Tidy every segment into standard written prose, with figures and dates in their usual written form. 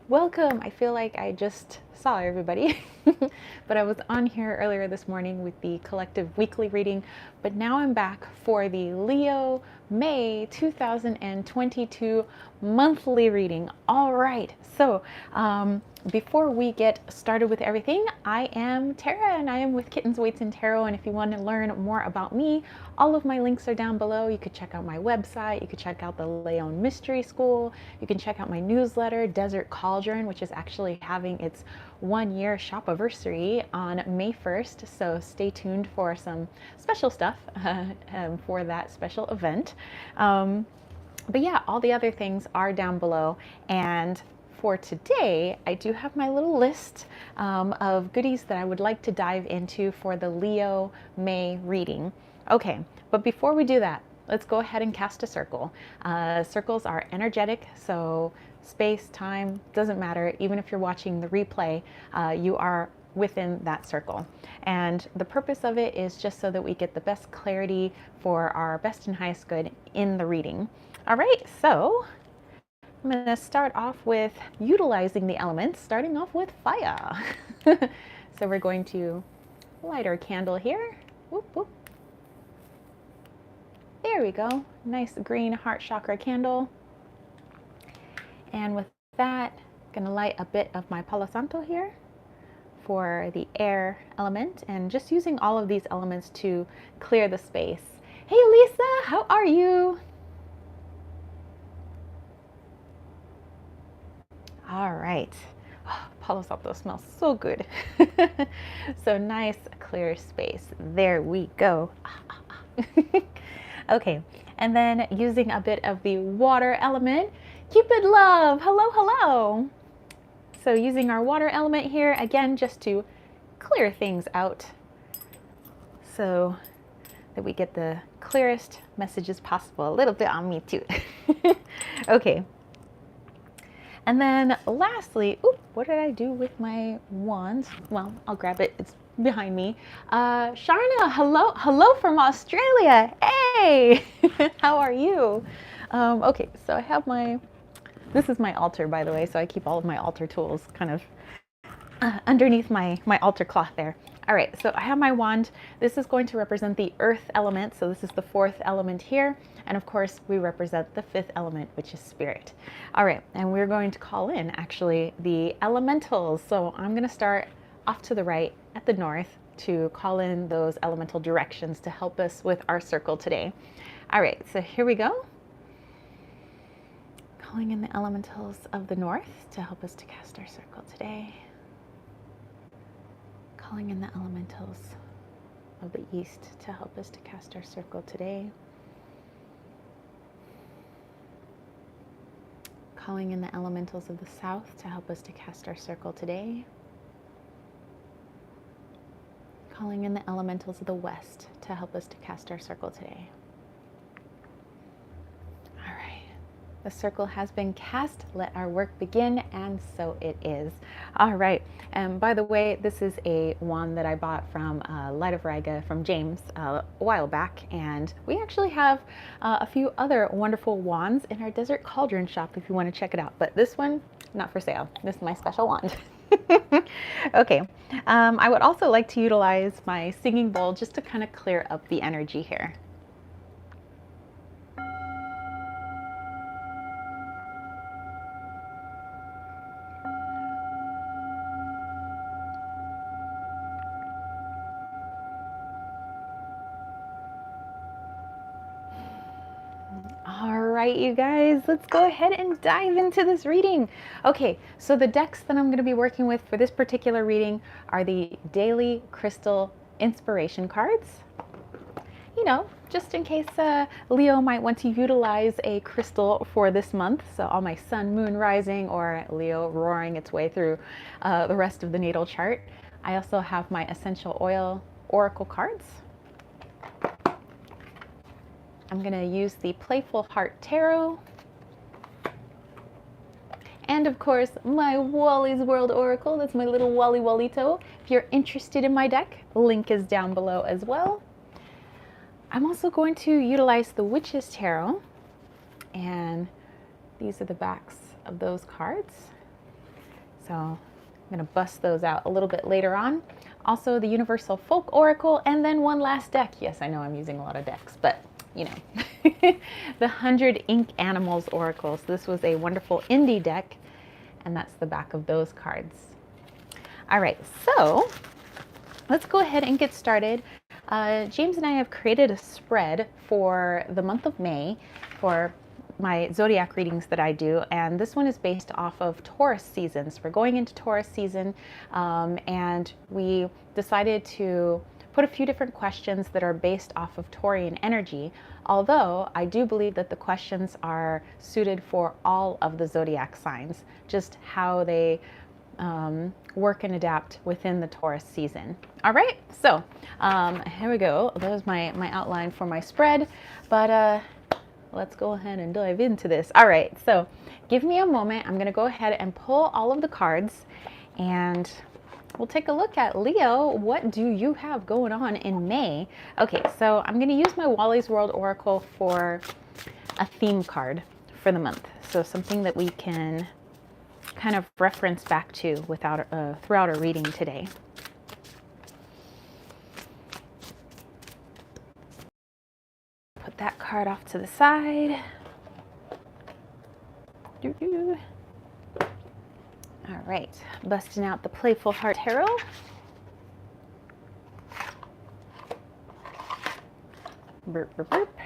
Welcome. I feel like I just saw everybody, but I was on here earlier this morning with the collective weekly reading, but now I'm back for the Leo May 2022 monthly reading. All right, so before we get started with everything, I am Tara and I am with Kittens, Weights, and Tarot. And if you want to learn more about me, all of my links are down below. You could check out my website, you could check out the Leon Mystery School, you can check out my newsletter, Desert Cauldron, which is actually having its 1 year shop-iversary on May 1st. So stay tuned for some special stuff for that special event. But yeah, all the other things are down below. And for today, I do have my little list of goodies that I would like to dive into for the Leo May reading. Okay, but before we do that, let's go ahead and cast a circle. Circles are energetic, so space, time, doesn't matter. Even if you're watching the replay, you are within that circle. And the purpose of it is just so that we get the best clarity for our best and highest good in the reading. All right, so I'm going to start off with utilizing the elements, starting off with fire. So we're going to light our candle here. Whoop, whoop. There we go. Nice green heart chakra candle. And with that, I'm going to light a bit of my Palo Santo here for the air element, and just using all of these elements to clear the space. Hey Lisa, how are you? All right. Oh, Palo Santo smells so good. So nice, clear space. There we go. Okay, and then using a bit of the water element, Cupid love, hello, hello. So using our water element here, again, just to clear things out so that we get the clearest messages possible. A little bit on me too. Okay. And then lastly, what did I do with my wand? Well, I'll grab it. It's behind me. Sharna, hello from Australia. Hey, how are you? Okay, so I have this is my altar, by the way, so I keep all of my altar tools kind of underneath my altar cloth there. All right, so I have my wand. This is going to represent the earth element. So this is the fourth element here. And of course, we represent the fifth element, which is spirit. All right, and we're going to call in actually the elementals. So I'm going to start off to the right at the north to call in those elemental directions to help us with our circle today. All right, so here we go. Calling in the elementals of the north to help us to cast our circle today. Calling in the elementals of the east to help us to cast our circle today. Calling in the elementals of the south to help us to cast our circle today. Calling in the elementals of the west to help us to cast our circle today. All right, the circle has been cast. Let our work begin, and so it is. All right, and by the way, this is a wand that I bought from Light of Raga from James a while back, and we actually have a few other wonderful wands in our Desert Cauldron shop if you want to check it out, but this one, not for sale. This is my special wand. Okay, I would also like to utilize my singing bowl just to kind of clear up the energy here. All right, you guys, let's go ahead and dive into this reading. Okay, so the decks that I'm going to be working with for this particular reading are the Daily Crystal Inspiration cards. You know, just in case Leo might want to utilize a crystal for this month. So all my sun, moon, rising, or Leo roaring its way through the rest of the natal chart. I also have my essential oil oracle cards. I'm going to use the Playful Heart Tarot. And of course, my Wally's World Oracle. That's my little Wally Wallito. If you're interested in my deck, link is down below as well. I'm also going to utilize the Witch's Tarot. And these are the backs of those cards. So I'm going to bust those out a little bit later on. Also the Universal Folk Oracle, and then one last deck. Yes, I know I'm using a lot of decks, but you know, the 100 Ink Animals Oracles. This was a wonderful indie deck, and that's the back of those cards. All right, so let's go ahead and get started. James and I have created a spread for the month of May for my zodiac readings that I do, and this one is based off of Taurus seasons. We're going into Taurus season, and we decided to put a few different questions that are based off of Taurian energy, although I do believe that the questions are suited for all of the zodiac signs, just how they work and adapt within the Taurus season. All right, so here we go. That was my outline for my spread, but let's go ahead and dive into this. All right, so give me a moment. I'm going to go ahead and pull all of the cards, and we'll take a look at Leo. What do you have going on in May? Okay, so I'm going to use my Wally's World Oracle for a theme card for the month. So something that we can kind of reference back to throughout our reading today. Put that card off to the side. All right, busting out the Playful Heart Tarot. Burp, burp, burp.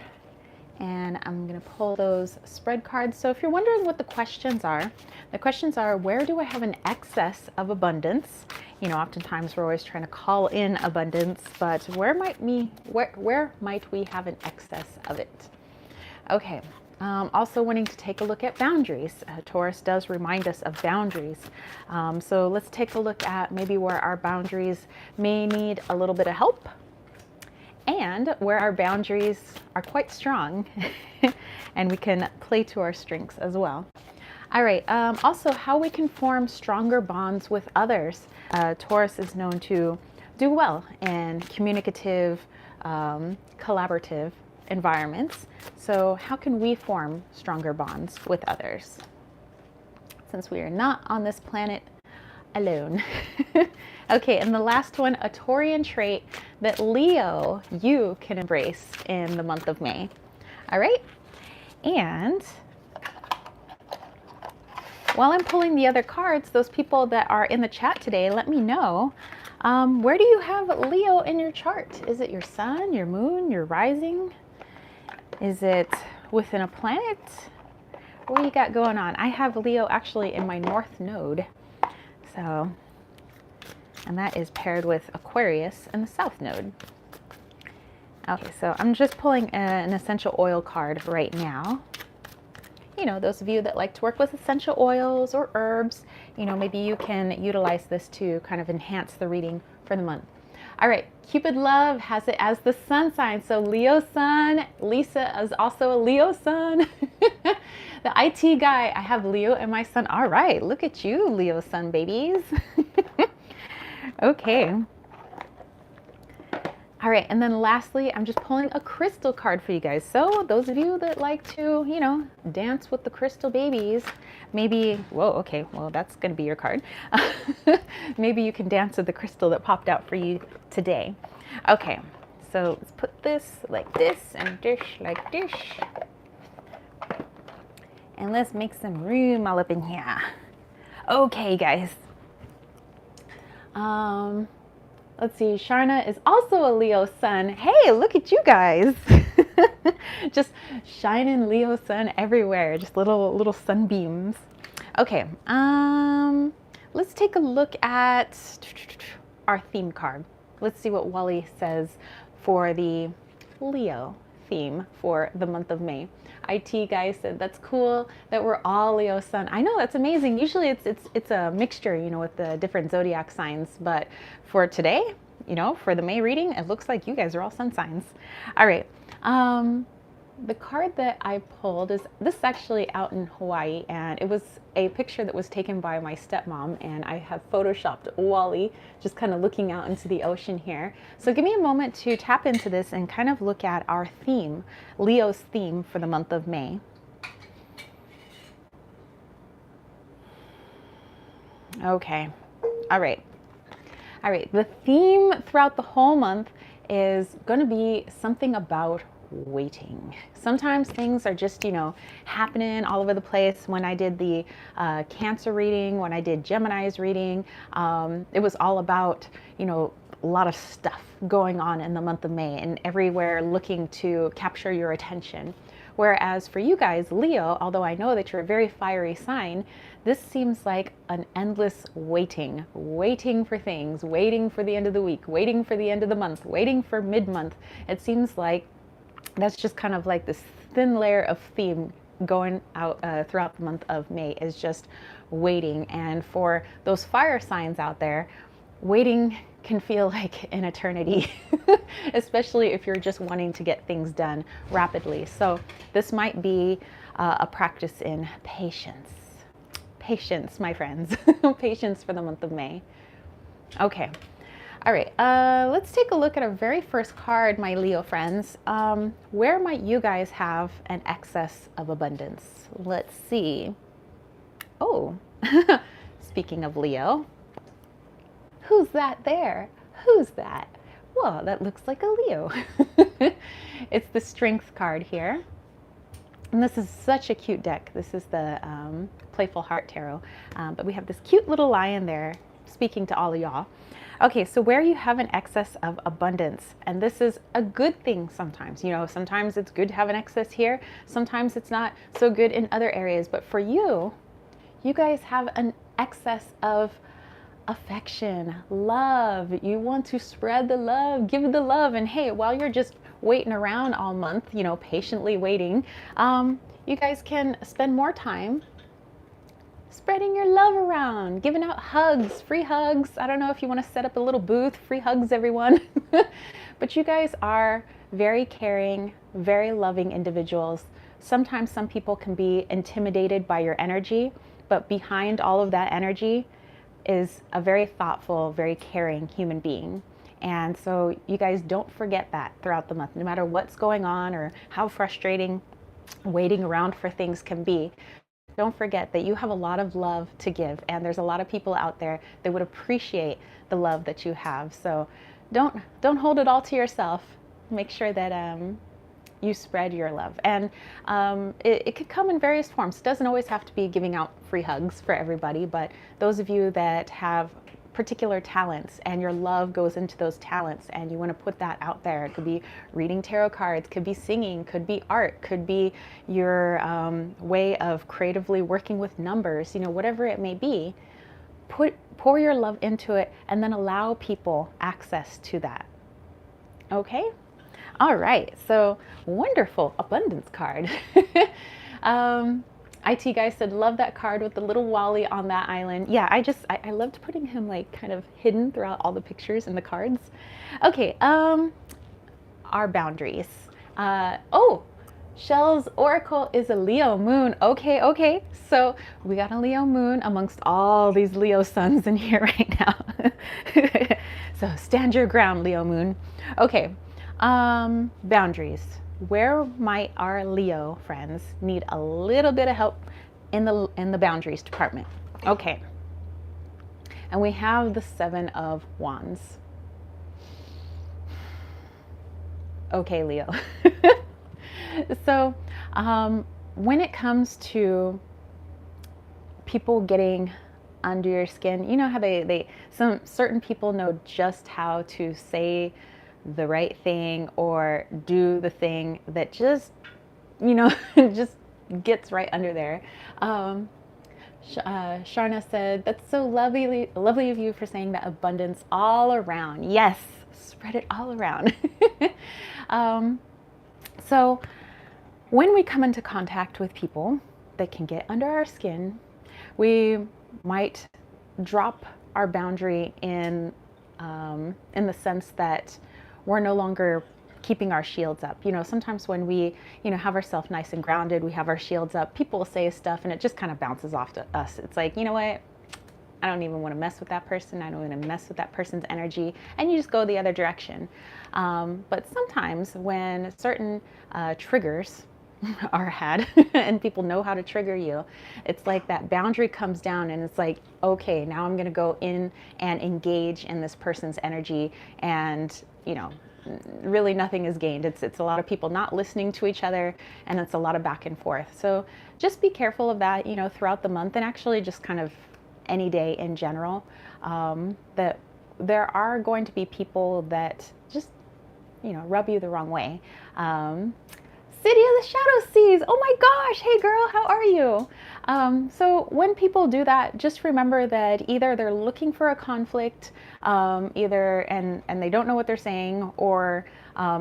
And I'm going to pull those spread cards. So if you're wondering what the questions are, where do I have an excess of abundance? You know, oftentimes we're always trying to call in abundance, but where might we have an excess of it? Okay. Also wanting to take a look at boundaries. Taurus does remind us of boundaries. So let's take a look at maybe where our boundaries may need a little bit of help, and where our boundaries are quite strong and we can play to our strengths as well. All right, also how we can form stronger bonds with others. Taurus is known to do well in communicative, collaborative environments. So how can we form stronger bonds with others, since we are not on this planet alone? Okay, and the last one, a Taurian trait that Leo, you can embrace in the month of May. All right, and while I'm pulling the other cards, those people that are in the chat today, let me know, where do you have Leo in your chart? Is it your sun, your moon, your rising? Is it within a planet? What do you got going on? I have Leo actually in my north node. So, and that is paired with Aquarius in the south node. Okay, so I'm just pulling an essential oil card right now. You know, those of you that like to work with essential oils or herbs, you know, maybe you can utilize this to kind of enhance the reading for the month. All right, Cupid Love has it as the sun sign. So Leo sun, Lisa is also a Leo sun. The IT guy, I have Leo and my sun. All right, look at you, Leo sun babies. Okay. All right, and then lastly, I'm just pulling a crystal card for you guys. So those of you that like to, you know, dance with the crystal babies, maybe, whoa, okay, well, that's going to be your card. Maybe you can dance with the crystal that popped out for you today. Okay, so let's put this like this and dish like this. And let's make some room all up in here. Okay, guys. Let's see, Sharna is also a Leo sun. Hey, look at you guys. Just shining Leo sun everywhere, just little sunbeams. Okay, let's take a look at our theme card. Let's see what Wally says for the Leo theme for the month of May. IT guy said that's cool that we're all Leo sun. I know, that's amazing. Usually it's a mixture, you know, with the different zodiac signs, but for today, you know, for the May reading, it looks like you guys are all sun signs. All right. The card that I pulled is actually out in Hawaii, and it was a picture that was taken by my stepmom, and I have photoshopped Wally just kind of looking out into the ocean here. So give me a moment to tap into this and kind of look at our theme, Leo's theme for the month of May. Okay. All right. All right. The theme throughout the whole month is going to be something about waiting. Sometimes things are just, happening all over the place. When I did the Cancer reading, when I did Gemini's reading, it was all about, a lot of stuff going on in the month of May and everywhere looking to capture your attention. Whereas for you guys, Leo, although I know that you're a very fiery sign, this seems like an endless waiting for things, waiting for the end of the week, waiting for the end of the month, waiting for mid-month. It seems like that's just kind of like this thin layer of theme going out throughout the month of May, is just waiting. And for those fire signs out there, waiting can feel like an eternity, especially if you're just wanting to get things done rapidly. So this might be a practice in patience. Patience, my friends. Patience for the month of May. Okay. All right. Let's take a look at our very first card, my Leo friends. Where might you guys have an excess of abundance? Let's see. Oh, speaking of Leo, who's that there? Who's that? Well, that looks like a Leo. It's the Strength card here. And this is such a cute deck. This is the Playful Heart Tarot. But we have this cute little lion there speaking to all of y'all. Okay, so where you have an excess of abundance, and this is a good thing sometimes. Sometimes it's good to have an excess here. Sometimes it's not so good in other areas. But for you, you guys have an excess of affection, love. You want to spread the love, give the love. And hey, while you're just waiting around all month, patiently waiting, you guys can spend more time spreading your love around, giving out hugs, free hugs. I don't know if you want to set up a little booth, free hugs, everyone. But you guys are very caring, very loving individuals. Sometimes some people can be intimidated by your energy, but behind all of that energy is a very thoughtful, very caring human being. And so you guys don't forget that throughout the month, no matter what's going on or how frustrating waiting around for things can be. Don't forget that you have a lot of love to give, and there's a lot of people out there that would appreciate the love that you have. So don't hold it all to yourself. Make sure that you spread your love. And it could come in various forms. It doesn't always have to be giving out free hugs for everybody, but those of you that have particular talents and your love goes into those talents and you want to put that out there. It could be reading tarot cards, could be singing, could be art, could be your way of creatively working with numbers, whatever it may be. Pour your love into it and then allow people access to that. Okay? All right, so wonderful abundance card. IT guy said, love that card with the little Wally on that island. Yeah, I loved putting him like kind of hidden throughout all the pictures and the cards. Okay, our boundaries. Shell's Oracle is a Leo moon. Okay. So we got a Leo moon amongst all these Leo suns in here right now. So stand your ground, Leo moon. Okay, boundaries. Where might our Leo friends need a little bit of help in the boundaries department? Okay. And we have the 7 of Wands. Okay, Leo. So when it comes to people getting under your skin, you know how some certain people know just how to say the right thing or do the thing that just, just gets right under there. Sharna said, that's so lovely of you for saying that abundance all around. Yes, spread it all around. So when we come into contact with people that can get under our skin, we might drop our boundary in the sense that we're no longer keeping our shields up. Sometimes when we, have ourselves nice and grounded, we have our shields up, people will say stuff and it just kind of bounces off to us. It's like, you know what? I don't even want to mess with that person. I don't want to mess with that person's energy. And you just go the other direction. But sometimes when certain triggers are had and people know how to trigger you, it's like that boundary comes down and it's like, okay, now I'm going to go in and engage in this person's energy, and really nothing is gained. It's a lot of people not listening to each other, and it's a lot of back and forth. So just be careful of that, throughout the month, and actually just kind of any day in general. That there are going to be people that just rub you the wrong way. City of the Shadow Seas. Oh my gosh. Hey girl, how are you? So when people do that, just remember that either they're looking for a conflict, either and they don't know what they're saying, or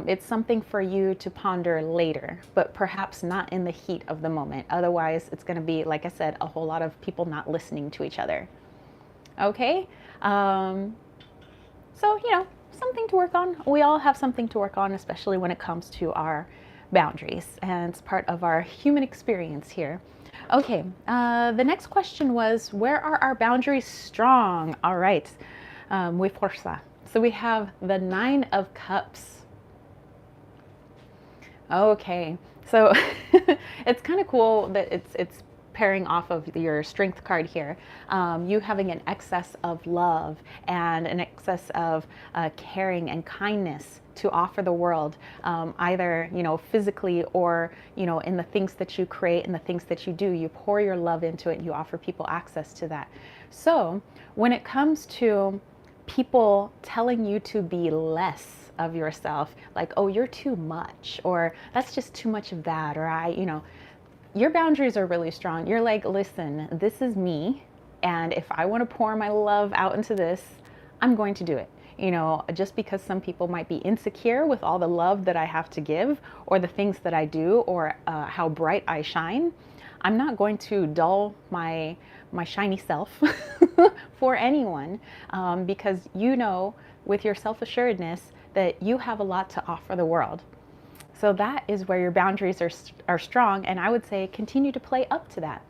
it's something for you to ponder later, but perhaps not in the heat of the moment. Otherwise, it's going to be, like I said, a whole lot of people not listening to each other. Okay? So, something to work on. We all have something to work on, especially when it comes to our boundaries, and it's part of our human experience here. Okay, the next question was, where are our boundaries strong? All right, muy fuerza. So we have the 9 of Cups. Okay, so it's kind of cool that it's pairing off of your strength card here. You having an excess of love and an excess of caring and kindness to offer the world, either physically or in the things that you create and the things that you do. You pour your love into it. You offer people access to that. So when it comes to people telling you to be less of yourself, like, oh, you're too much, or that's just too much of that, or your boundaries are really strong. You're like, listen, this is me, and if I want to pour my love out into this, I'm going to do it. Just because some people might be insecure with all the love that I have to give, or the things that I do, or how bright I shine, I'm not going to dull my shiny self for anyone, because with your self-assuredness that you have a lot to offer the world. So that is where your boundaries are strong, and I would say continue to play up to that.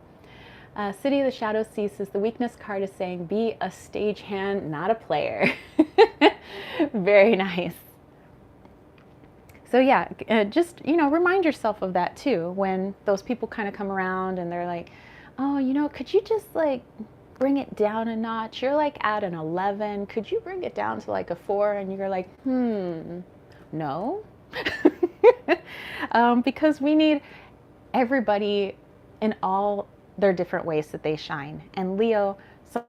City of the Shadow Seas says the weakness card is saying be a stagehand, not a player. Very nice. So yeah, just remind yourself of that too when those people kind of come around and they're like, oh, could you just like bring it down a notch? You're like at an 11. Could you bring it down to like a 4? And you're like, no. Because we need everybody in all their different ways that they shine. And Leo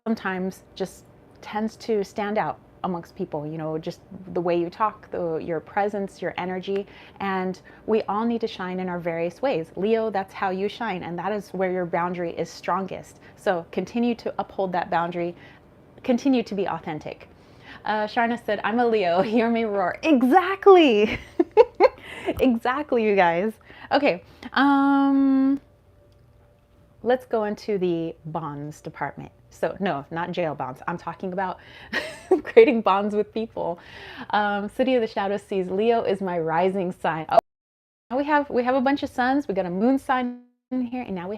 sometimes just tends to stand out amongst people, just the way you talk, your presence, your energy, and we all need to shine in our various ways. Leo, that's how you shine, and that is where your boundary is strongest. So continue to uphold that boundary, continue to be authentic. Sharna said, I'm a Leo, hear me roar. Exactly. Exactly, you guys. Okay, let's go into the bonds department. So no, not jail bonds. I'm talking about creating bonds with people. City of the Shadow Seas, Leo is my rising sign. Oh, we have a bunch of suns. We got a moon sign in here, and now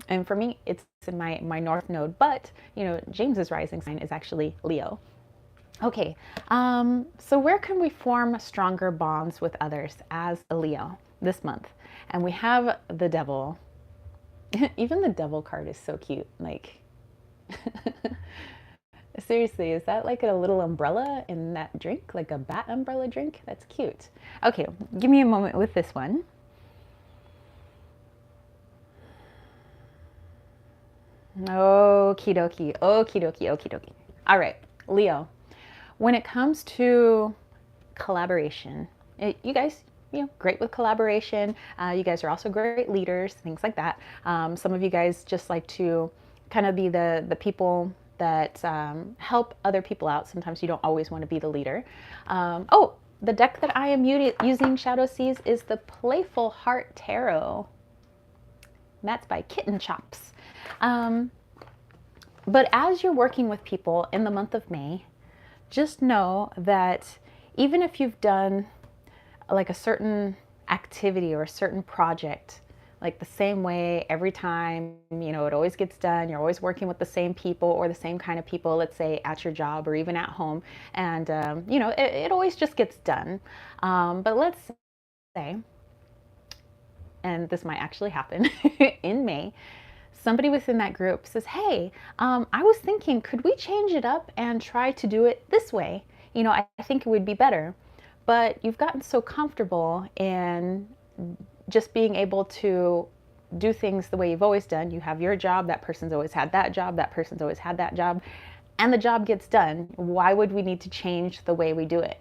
and for me, it's in my north node. But James's rising sign is actually Leo. Okay, so where can we form stronger bonds with others as a Leo this month? And we have the Devil. Even the Devil card is so cute. Like, seriously, is that like a little umbrella in that drink? Like a bat umbrella drink? That's cute. Okay, give me a moment with this one. Okie dokie, okie dokie, okie dokie. All right, Leo. When it comes to collaboration, you guys, great with collaboration. You guys are also great leaders, things like that. Some of you guys just like to kind of be the people that help other people out. Sometimes you don't always want to be the leader. Oh, the deck that I am using, Shadow Seas, is the Playful Heart Tarot. And that's by Kitten Chops. But as you're working with people in the month of May, just know that even if you've done like a certain activity or a certain project, like the same way every time, it always gets done, you're always working with the same people or the same kind of people, let's say at your job or even at home, and it always just gets done. But let's say and this might actually happen in May, somebody within that group says, hey, I was thinking, could we change it up and try to do it this way? You know, I think it would be better. But you've gotten so comfortable in just being able to do things the way you've always done. You have your job, that person's always had that job, that person's always had that job, and the job gets done. Why would we need to change the way we do it?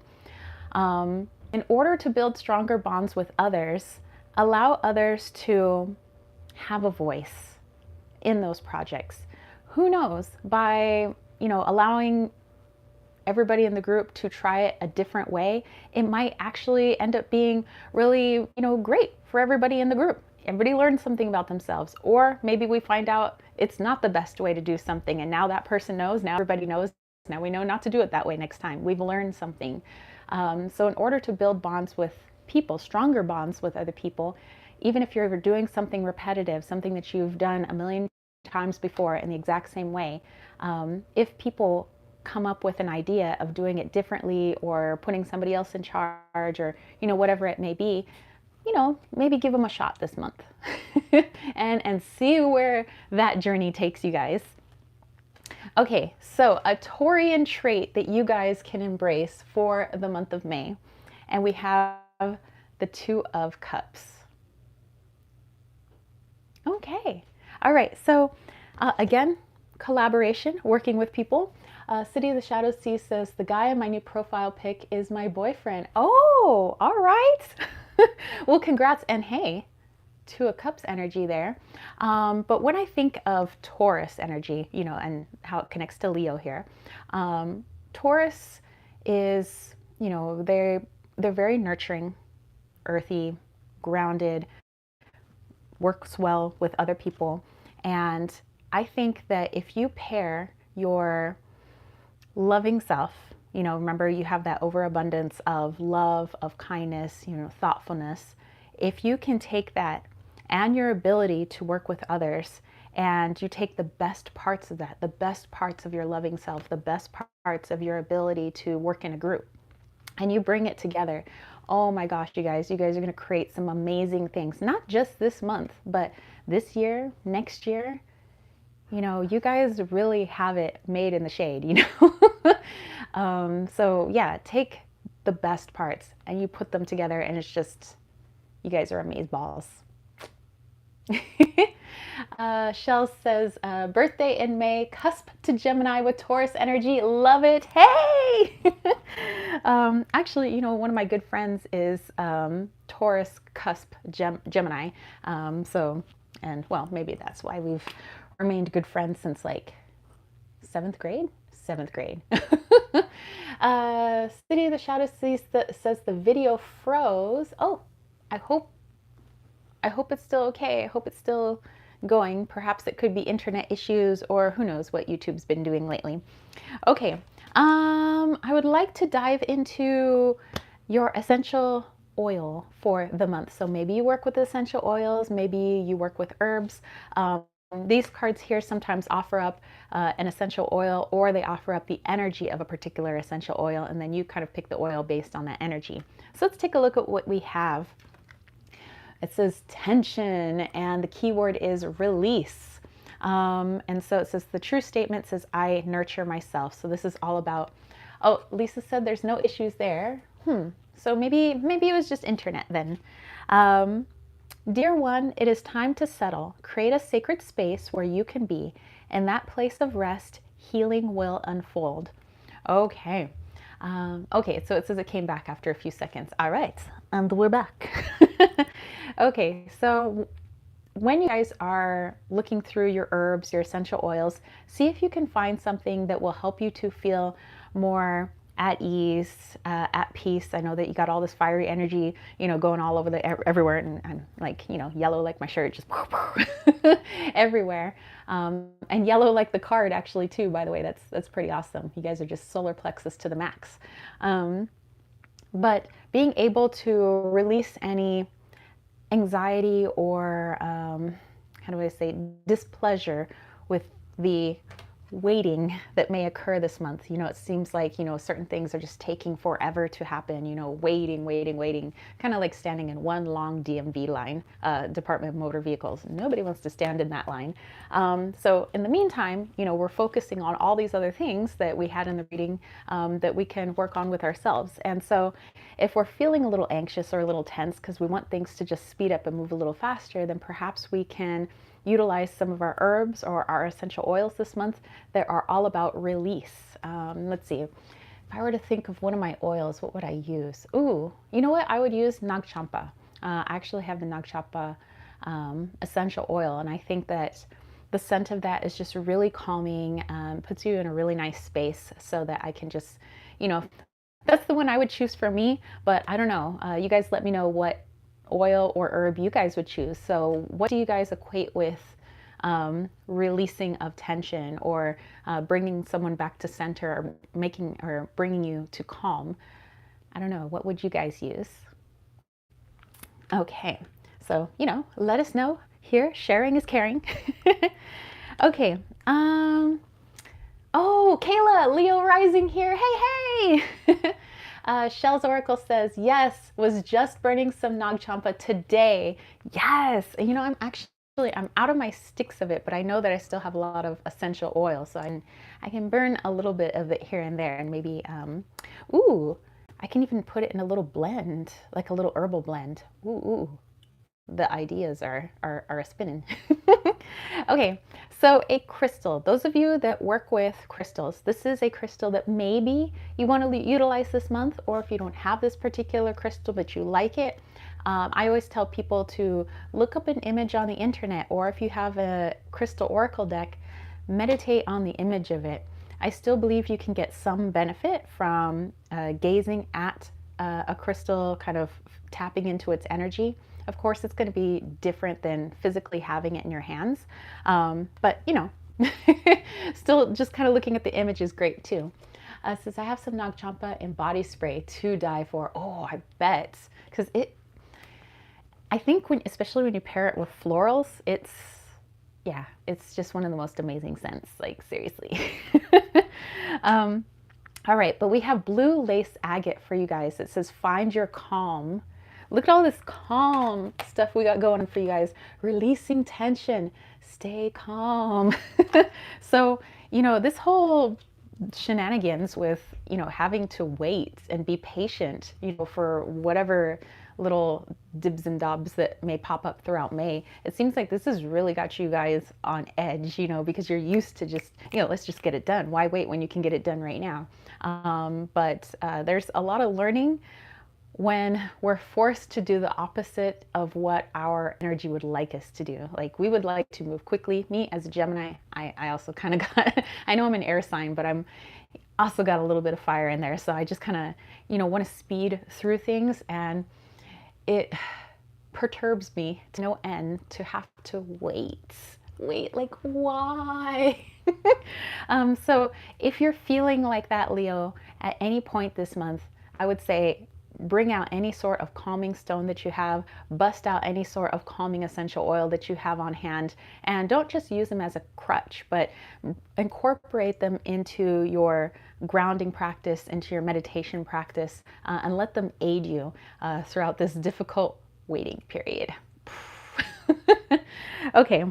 In order to build stronger bonds with others, allow others to have a voice in those projects. Who knows, by, you know, allowing everybody in the group to try it a different way, it might actually end up being really, you know, great for everybody in the group. Everybody learns something about themselves. Or maybe we find out it's not the best way to do something, and now that person knows, now everybody knows, now we know not to do it that way next time. We've learned something. So in order to build bonds with people, stronger bonds with other people, even if you're doing something repetitive, something that you've done a million times before in the exact same way, if people come up with an idea of doing it differently or putting somebody else in charge, or, you know, whatever it may be, you know, maybe give them a shot this month and see where that journey takes you guys. Okay, so a Taurian trait that you guys can embrace for the month of May. And we have the Two of Cups. Okay, all right, so again, collaboration, working with people. City of the Shadow Sea says, the guy in my new profile pic is my boyfriend. Oh, all right. Well, congrats. And hey, Two of Cups energy there. But when I think of Taurus energy, you know, and how it connects to Leo here, Taurus is, you know, they're very nurturing, earthy, grounded, works well with other people. And I think that if you pair your loving self, you know, remember you have that overabundance of love, of kindness, you know, thoughtfulness. If you can take that and your ability to work with others, and you take the best parts of that, the best parts of your loving self, the best parts of your ability to work in a group, and you bring it together, oh my gosh, you guys are going to create some amazing things, not just this month, but this year, next year. You know, you guys really have it made in the shade, you know. So yeah, take the best parts and you put them together, and it's just, you guys are amazeballs. Shell says, birthday in May, cusp to Gemini with Taurus energy. Love it. Hey! Actually, you know, one of my good friends is Taurus cusp Gemini. And well, maybe that's why we've remained good friends since like 7th grade. City of the Shadow Sea says the video froze. Oh, I hope it's still okay. I hope it's still going. Perhaps it could be internet issues, or who knows what YouTube's been doing lately. Okay, I would like to dive into your essential oil for the month. So maybe you work with essential oils, maybe you work with herbs. These cards here sometimes offer up an essential oil, or they offer up the energy of a particular essential oil, and then you kind of pick the oil based on that energy. So let's take a look at what we have. It says tension, and the key word is release. And so it says the true statement says, I nurture myself. So this is all about, oh, Lisa said there's no issues there. So maybe it was just internet then. Dear one, it is time to settle. Create a sacred space where you can be. In that place of rest, healing will unfold. Okay. Okay, so it says it came back after a few seconds. All right, and we're back. Okay, so when you guys are looking through your herbs, your essential oils, see if you can find something that will help you to feel more at ease, at peace. I know that you got all this fiery energy, you know, going all over everywhere, and I'm like, you know, yellow like my shirt, just everywhere, and yellow like the card actually too. By the way, that's pretty awesome. You guys are just solar plexus to the max. But being able to release any anxiety or how do I say, displeasure with the waiting that may occur this month. You know, it seems like, you know, certain things are just taking forever to happen, you know, waiting, kind of like standing in one long DMV line, Department of Motor Vehicles. Nobody wants to stand in that line. So in the meantime, you know, we're focusing on all these other things that we had in the reading that we can work on with ourselves. And so if we're feeling a little anxious or a little tense because we want things to just speed up and move a little faster, then perhaps we can utilize some of our herbs or our essential oils this month that are all about release. Let's see. If I were to think of one of my oils, what would I use? Ooh, you know what? I would use Nagchampa. I actually have the Nagchampa essential oil, and I think that the scent of that is just really calming, puts you in a really nice space so that I can just, you know, that's the one I would choose for me, but I don't know. You guys let me know what oil or herb you guys would choose. So what do you guys equate with releasing of tension or bringing someone back to center or making or bringing you to calm? I don't know. What would you guys use? Okay. So, you know, let us know here. Sharing is caring. Okay. Oh, Kayla, Leo rising here. Hey, hey. Shell's Oracle says, yes, was just burning some Nagchampa today. Yes. You know, I'm out of my sticks of it, but I know that I still have a lot of essential oil. So I can burn a little bit of it here and there. And maybe, ooh, I can even put it in a little blend, like a little herbal blend. Ooh. The ideas are a spinning. Okay, so a crystal. Those of you that work with crystals, this is a crystal that maybe you want to utilize this month, or if you don't have this particular crystal but you like it, I always tell people to look up an image on the internet, or if you have a crystal oracle deck, meditate on the image of it. I still believe you can get some benefit from gazing at a crystal, kind of tapping into its energy. Of course, it's going to be different than physically having it in your hands. But, you know, still just kind of looking at the image is great too. Says, I have some Nagchampa in body spray to die for. Oh, I bet. Because I think especially when you pair it with florals, it's just one of the most amazing scents. Like, seriously. All right, but we have blue lace agate for you guys. It says, find your calm. Look at all this calm stuff we got going on for you guys. Releasing tension, stay calm. So, you know, this whole shenanigans with, you know, having to wait and be patient, you know, for whatever little dibs and dobs that may pop up throughout May. It seems like this has really got you guys on edge, you know, because you're used to just, you know, let's just get it done. Why wait when you can get it done right now? But there's a lot of learning when we're forced to do the opposite of what our energy would like us to do. Like, we would like to move quickly. Me as a Gemini, I also kind of got, I know I'm an air sign, but I'm also got a little bit of fire in there. So I just kind of, you know, want to speed through things, and it perturbs me to no end to have to wait, like, why? So if you're feeling like that, Leo, at any point this month, I would say, bring out any sort of calming stone that you have, bust out any sort of calming essential oil that you have on hand, and don't just use them as a crutch, but incorporate them into your grounding practice, into your meditation practice, and let them aid you throughout this difficult waiting period. Okay.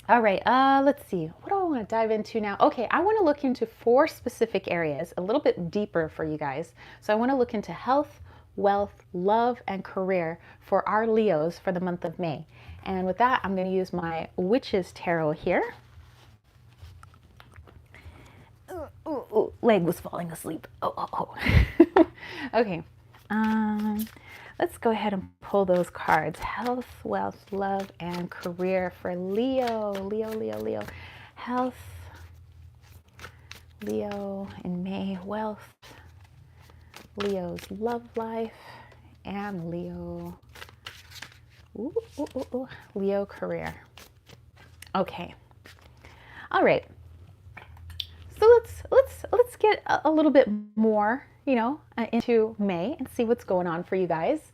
All right, let's see. What do I want to dive into now? Okay, I want to look into 4 specific areas, a little bit deeper for you guys. So I want to look into health, wealth, love, and career for our Leos for the month of May. And with that, I'm going to use my Witch's Tarot here. Ooh, leg was falling asleep. Oh. Okay. Let's go ahead and pull those cards. Health, wealth, love, and career for Leo. Leo. Health, Leo in May. Wealth, Leo's love life, and Leo. Leo career. Okay. All right. So let's get a little bit more, you know, into May and see what's going on for you guys.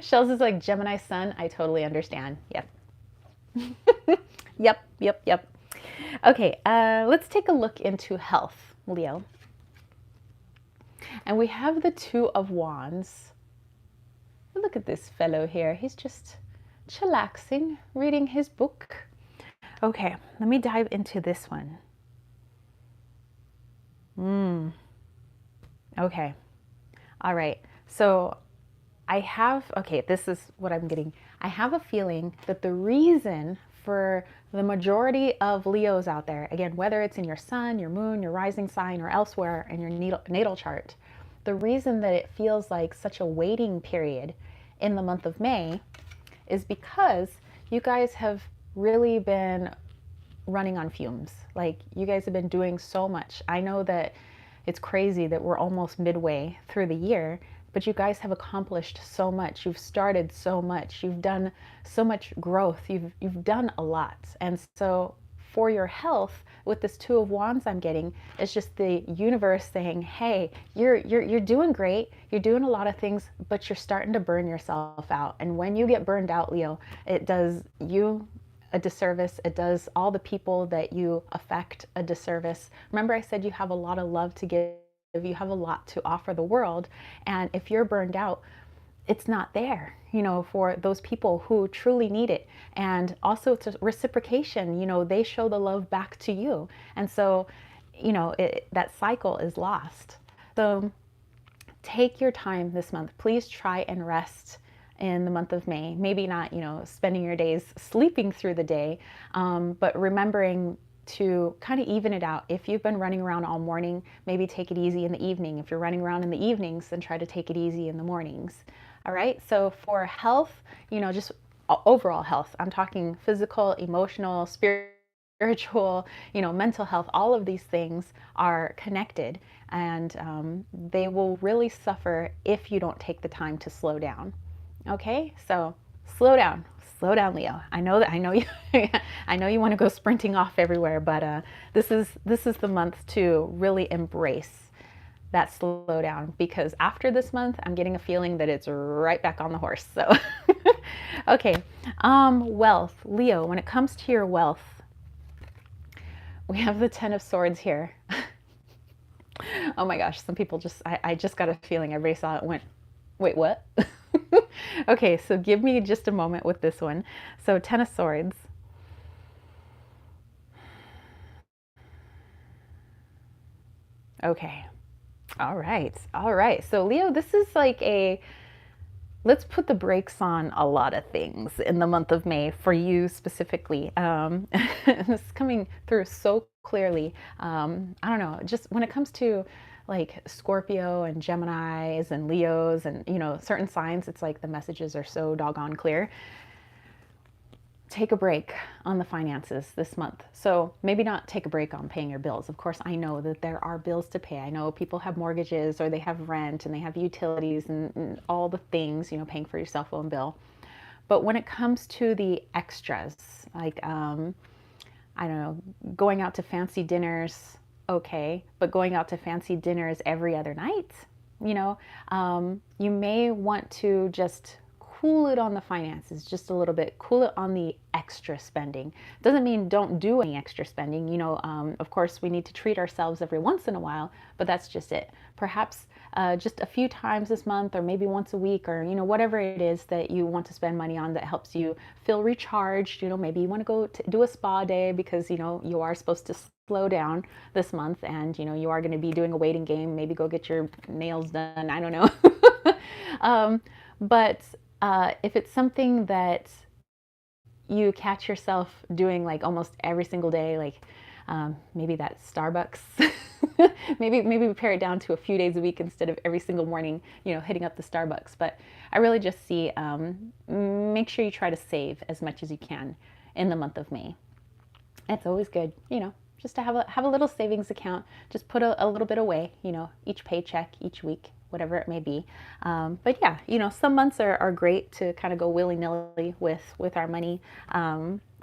Shells is like, Gemini sun. I totally understand. Yep. Yep. Okay, let's take a look into health, Leo. And we have the Two of Wands. Look at this fellow here. He's just chillaxing, reading his book. Okay, let me dive into this one. Okay. All right. So okay, this is what I'm getting. I have a feeling that the reason for the majority of Leos out there, again, whether it's in your sun, your moon, your rising sign, or elsewhere in your natal chart, the reason that it feels like such a waiting period in the month of May is because you guys have really been running on fumes. Like, you guys have been doing so much. I know that it's crazy that we're almost midway through the year, but you guys have accomplished so much. You've started so much. You've done so much growth. You've done a lot. And so for your health, with this Two of Wands I'm getting, it's just the universe saying, hey, you're doing great. You're doing a lot of things, but you're starting to burn yourself out. And when you get burned out, Leo, it does you a disservice. It does all the people that you affect a disservice. Remember, I said you have a lot of love to give. You have a lot to offer the world. And if you're burned out, it's not there, for those people who truly need it. And also it's a reciprocation, they show the love back to you. And so, that cycle is lost. So take your time this month. Please try and rest in the month of May. Maybe not, spending your days sleeping through the day, but remembering to kind of even it out. If you've been running around all morning, maybe take it easy in the evening. If you're running around in the evenings, then try to take it easy in the mornings. All right. So for health, just overall health, I'm talking physical, emotional, spiritual, mental health, all of these things are connected, and they will really suffer if you don't take the time to slow down. Okay, so slow down, Leo. I know you, I know you want to go sprinting off everywhere, but this is the month to really embrace that slowdown, because after this month, I'm getting a feeling that it's right back on the horse. So, okay, wealth, Leo. When it comes to your wealth, we have the Ten of Swords here. Oh my gosh, some people I just got a feeling everybody saw it and went, wait, what? Okay, so give me just a moment with this one. So Ten of Swords. Okay. All right. All right. So Leo, this is like let's put the brakes on a lot of things in the month of May for you specifically. This is coming through so clearly. I don't know, just when it comes to like Scorpio and Geminis and Leos and, certain signs, it's like the messages are so doggone clear. Take a break on the finances this month. So maybe not take a break on paying your bills. Of course, I know that there are bills to pay. I know people have mortgages, or they have rent, and they have utilities and all the things, paying for your cell phone bill. But when it comes to the extras, like, I don't know, going out to fancy dinners, okay, but going out to fancy dinners every other night, you may want to just cool it on the finances just a little bit, cool it on the extra spending. Doesn't mean don't do any extra spending. Of course, we need to treat ourselves every once in a while, but that's just it. Perhaps just a few times this month, or maybe once a week, or, whatever it is that you want to spend money on that helps you feel recharged. Maybe you want to go do a spa day because, you are supposed to slow down this month, and, you are going to be doing a waiting game. Maybe go get your nails done. I don't know. But if it's something that you catch yourself doing like almost every single day, like maybe that Starbucks, maybe pare it down to a few days a week instead of every single morning, hitting up the Starbucks. But I really just see, make sure you try to save as much as you can in the month of May. It's always good, just to have a little savings account. Just put a little bit away, each paycheck, each week, whatever it may be. But yeah, some months are great to kind of go willy-nilly with our money.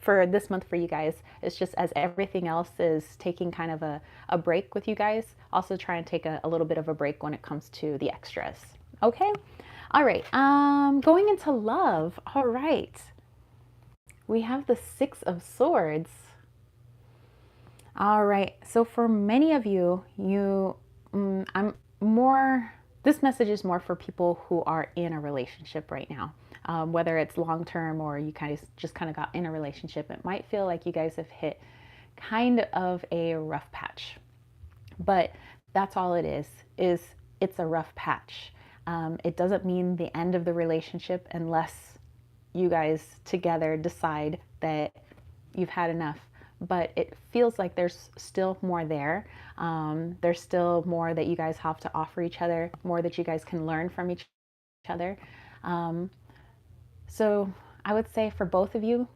For this month for you guys, it's just as everything else is taking kind of a break with you guys, also try and take a little bit of a break when it comes to the extras. Okay? All right. Going into love. All right. We have the Six of Swords. All right. So for many of you, this message is more for people who are in a relationship right now. Whether it's long term or you just kind of got in a relationship, it might feel like you guys have hit kind of a rough patch. But that's all it is it's a rough patch. It doesn't mean the end of the relationship unless you guys together decide that you've had enough. But it feels like there's still more there. There's still more that you guys have to offer each other, more that you guys can learn from each other. So I would say for both of you,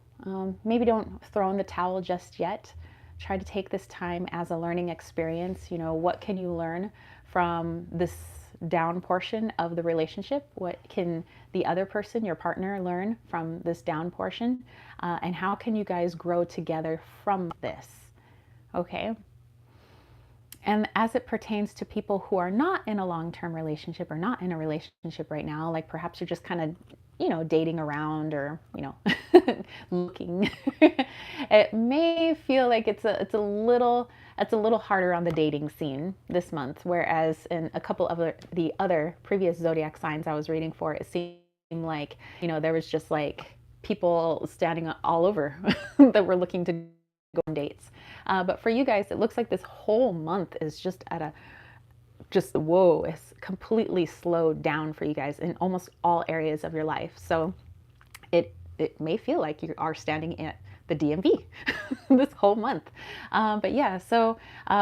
maybe don't throw in the towel just yet. Try to take this time as a learning experience. You know, what can you learn from this down portion of the relationship? What can the other person, your partner, learn from this down portion? And how can you guys grow together from this? Okay. And as it pertains to people who are not in a long-term relationship or not in a relationship right now, like perhaps you're just kind of, dating around or, looking, it may feel like it's a little harder on the dating scene this month. Whereas in a couple of the other previous zodiac signs I was reading for, it seemed like, there was just like people standing all over that were looking to go on dates. But for you guys, it looks like this whole month is just whoa, it's completely slowed down for you guys in almost all areas of your life. So it may feel like you are standing at the DMV this whole month. But yeah, so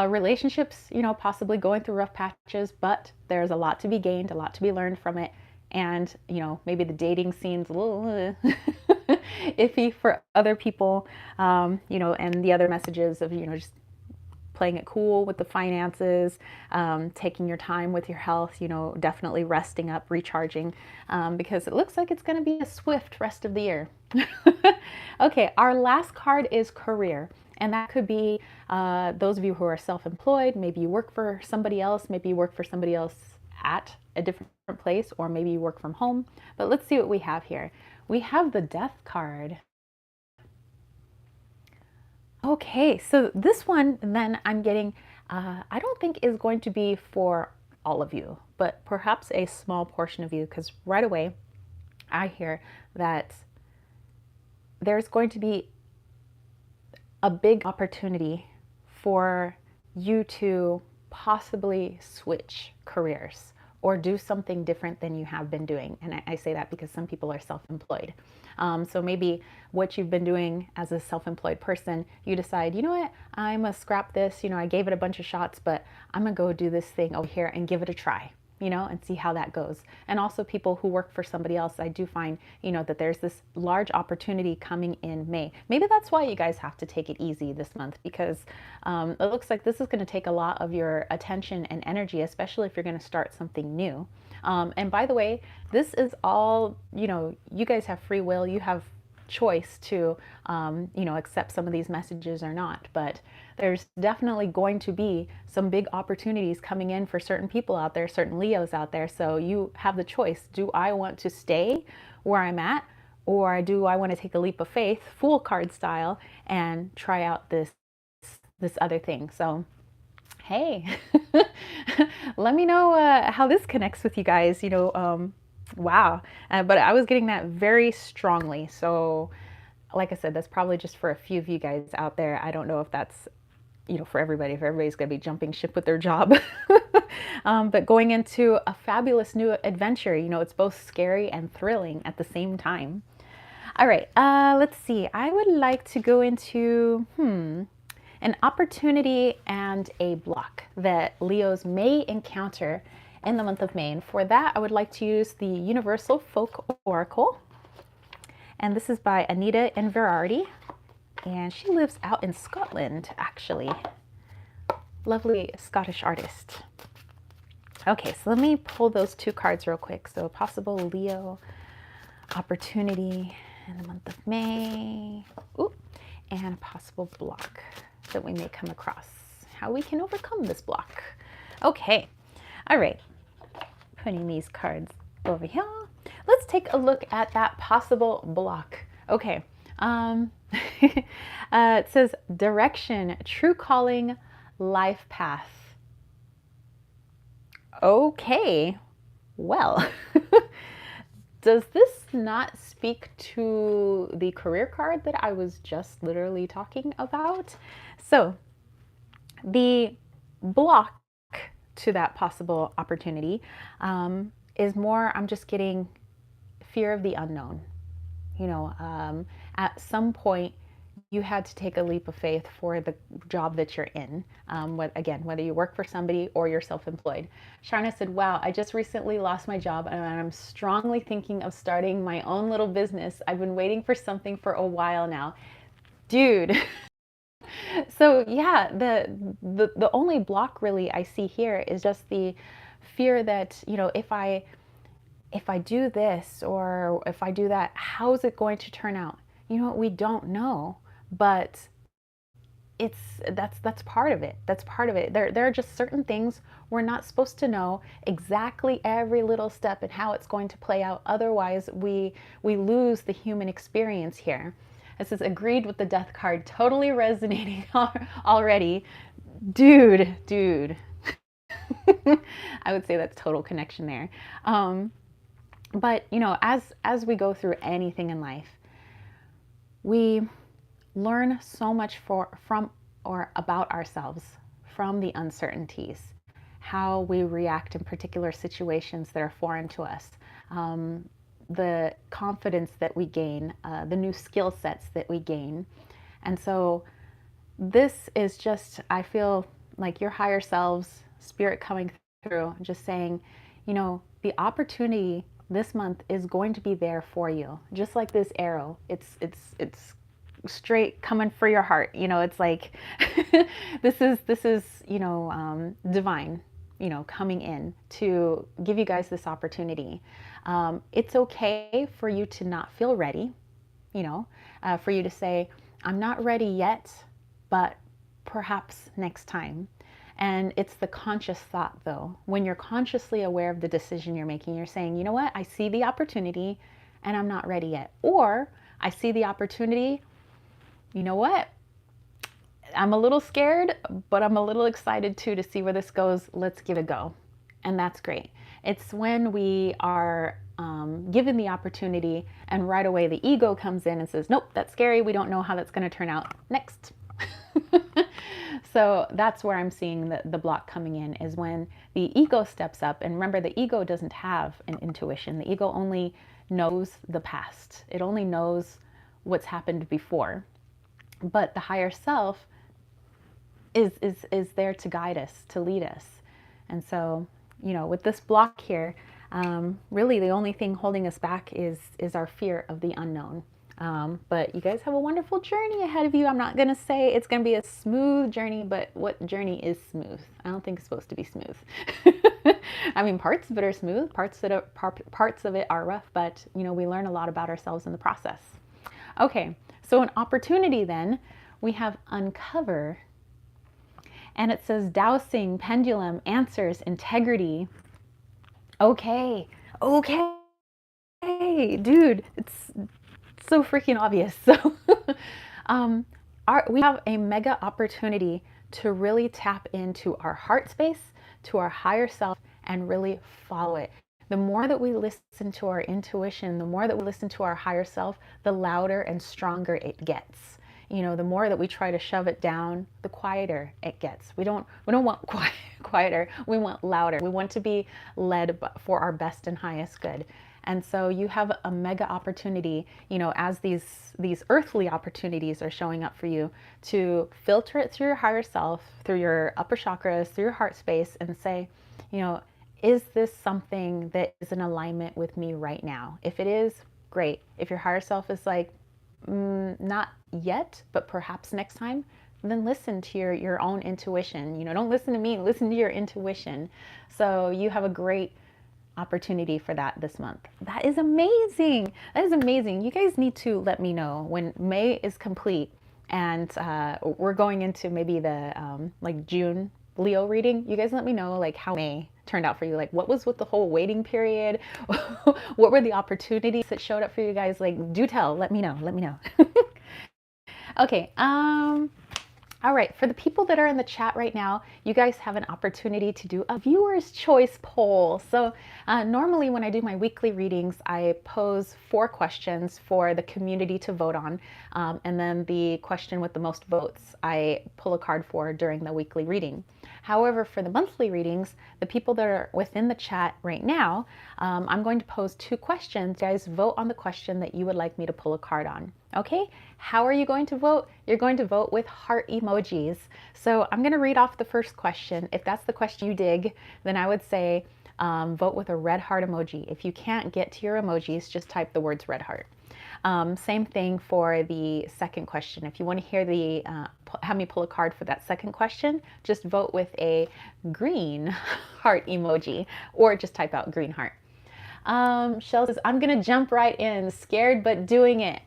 relationships, possibly going through rough patches, but there's a lot to be gained, a lot to be learned from it. And, maybe the dating scene's a little iffy for other people, and the other messages of, just playing it cool with the finances, taking your time with your health, definitely resting up, recharging, because it looks like it's going to be a swift rest of the year. Okay, our last card is career. And that could be those of you who are self-employed. Maybe you work for somebody else. Maybe you work for somebody else at a different place, or maybe you work from home. But let's see what we have here. We have the Death card. Okay, so this one then I'm getting, I don't think is going to be for all of you, but perhaps a small portion of you, because right away I hear that there's going to be a big opportunity for you to possibly switch careers or do something different than you have been doing. And I say that because some people are self-employed. So maybe what you've been doing as a self-employed person, you decide, you know what, I'm gonna scrap this. I gave it a bunch of shots, but I'm gonna go do this thing over here and give it a try, and see how that goes. And also people who work for somebody else, I do find, that there's this large opportunity coming in May. Maybe that's why you guys have to take it easy this month, because it looks like this is going to take a lot of your attention and energy, especially if you're going to start something new. And by the way, this is all, you guys have free will. You have choice to, accept some of these messages or not. But there's definitely going to be some big opportunities coming in for certain people out there, certain Leos out there. So you have the choice. Do I want to stay where I'm at, or do I want to take a leap of faith, Fool card style, and try out this other thing? So hey, let me know how this connects with you guys. Wow. But I was getting that very strongly. So like I said, that's probably just for a few of you guys out there. I don't know if that's, for everybody, if everybody's going to be jumping ship with their job. But going into a fabulous new adventure, it's both scary and thrilling at the same time. All right, let's see. I would like to go into, an opportunity and a block that Leos may encounter in the month of May. And for that, I would like to use the Universal Folk Oracle. And this is by Anita Inverarity. And she lives out in Scotland, actually. Lovely Scottish artist. Okay, so let me pull those two cards real quick. So possible Leo opportunity in the month of May. Ooh, and a possible block that we may come across. How we can overcome this block. Okay, all right. Putting these cards over here. Let's take a look at that possible block. Okay, It says direction, true calling, life path. Okay, well, does this not speak to the career card that I was just literally talking about? So, the block to that possible opportunity is more, I'm just getting fear of the unknown. At some point, you had to take a leap of faith for the job that you're in. Again, whether you work for somebody or you're self-employed. Sharna said, wow, I just recently lost my job and I'm strongly thinking of starting my own little business. I've been waiting for something for a while now. Dude. So yeah, the only block really I see here is just the fear that, if I do this or if I do that, how is it going to turn out? We don't know, but that's part of it. That's part of it. There are just certain things we're not supposed to know exactly every little step and how it's going to play out. Otherwise, we lose the human experience here. This is agreed with the death card, totally resonating already. Dude. I would say that's total connection there. But as we go through anything in life, we learn so much from or about ourselves from the uncertainties, how we react in particular situations that are foreign to us, the confidence that we gain, the new skill sets that we gain. And so this is just, I feel like your higher selves, spirit coming through, just saying, the opportunity this month is going to be there for you. Just like this arrow, it's straight coming for your heart. It's like this is divine, coming in to give you guys this opportunity. It's okay for you to not feel ready, for you to say, I'm not ready yet, but perhaps next time. And it's the conscious thought, though. When you're consciously aware of the decision you're making, you're saying, you know what, I see the opportunity and I'm not ready yet. Or I see the opportunity, you know what, I'm a little scared, but I'm a little excited too to see where this goes. Let's give it a go. And that's great. It's when we are given the opportunity and right away the ego comes in and says, nope, that's scary. We don't know how that's going to turn out. Next. So that's where I'm seeing the block coming in, is when the ego steps up. And remember, the ego doesn't have an intuition. The ego only knows the past. It only knows what's happened before. But the higher self is there to guide us, to lead us. And so, with this block here, really the only thing holding us back is our fear of the unknown. But you guys have a wonderful journey ahead of you. I'm not going to say it's going to be a smooth journey, but what journey is smooth? I don't think it's supposed to be smooth. I mean, parts of it are smooth, parts of it are rough, but we learn a lot about ourselves in the process. Okay, so an opportunity then, we have uncover, and it says dowsing, pendulum, answers, integrity. Okay, dude, it's so freaking obvious. So we have a mega opportunity to really tap into our heart space, to our higher self, and really follow it. The more that we listen to our intuition, the more that we listen to our higher self, the louder and stronger it gets. The more that we try to shove it down, the quieter it gets. We don't want quieter. We want louder. We want to be led for our best and highest good. And so you have a mega opportunity, as these earthly opportunities are showing up for you, to filter it through your higher self, through your upper chakras, through your heart space, and say, is this something that is in alignment with me right now? If it is, great. If your higher self is like, not yet, but perhaps next time, then listen to your own intuition. Don't listen to me, listen to your intuition. So you have a great opportunity for that this month. That is amazing. That is amazing. You guys need to let me know when May is complete and we're going into maybe the June Leo reading. You guys let me know how May turned out for you. What was with the whole waiting period? What were the opportunities that showed up for you guys? Do tell, let me know. Okay, all right, for the people that are in the chat right now, you guys have an opportunity to do a viewer's choice poll. So normally when I do my weekly readings, I pose 4 questions for the community to vote on. And then the question with the most votes, I pull a card for during the weekly reading. However, for the monthly readings, the people that are within the chat right now, I'm going to pose 2 questions. You guys vote on the question that you would like me to pull a card on. Okay, how are you going to vote? You're going to vote with heart emojis. So I'm going to read off the first question. If that's the question you dig, then I would say vote with a red heart emoji. If you can't get to your emojis, just type the words red heart. Same thing for the second question. If you want to hear the have me pull a card for that second question, just vote with a green heart emoji or just type out green heart. Shell says, I'm going to jump right in, scared but doing it.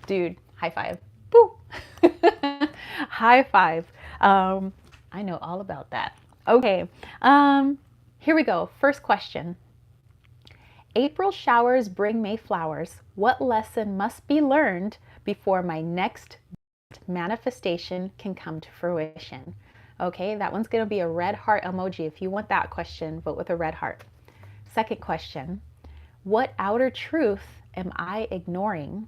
Dude, high five. Boo! High five. I know all about that. Okay, here we go. First question. April showers bring May flowers. What lesson must be learned before my next manifestation can come to fruition? Okay, that one's going to be a red heart emoji. If you want that question, vote with a red heart. Second question. What outer truth am I ignoring?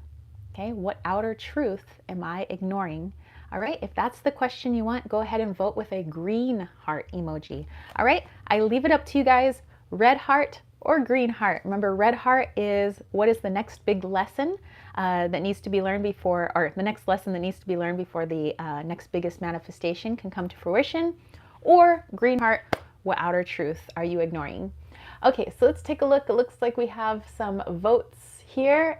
Okay, what outer truth am I ignoring? All right, if that's the question you want, go ahead and vote with a green heart emoji. All right, I leave it up to you guys, red heart or green heart. Remember, red heart is what is the next big lesson that needs to be learned before, or the next lesson that needs to be learned before the next biggest manifestation can come to fruition. Or green heart, what outer truth are you ignoring? Okay, so let's take a look. It looks like we have some votes here.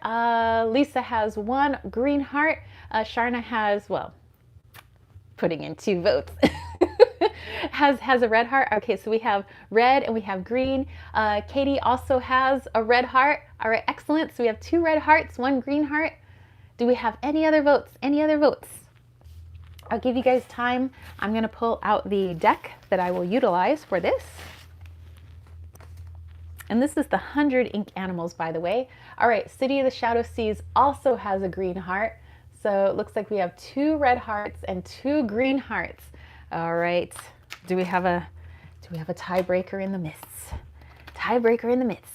Lisa has 1 green heart. Sharna has, well, putting in 2 votes. has a red heart. Okay, so we have red and we have green. Katie also has a red heart. All right, excellent. So we have 2 red hearts, 1 green heart. Do we have any other votes? Any other votes? I'll give you guys time. I'm going to pull out the deck that I will utilize for this. And this is the 100 ink animals, by the way. All right, City of the Shadow Seas also has a green heart. So it looks like we have 2 red hearts and 2 green hearts. All right, do we have a tiebreaker in the midst? Tiebreaker in the midst.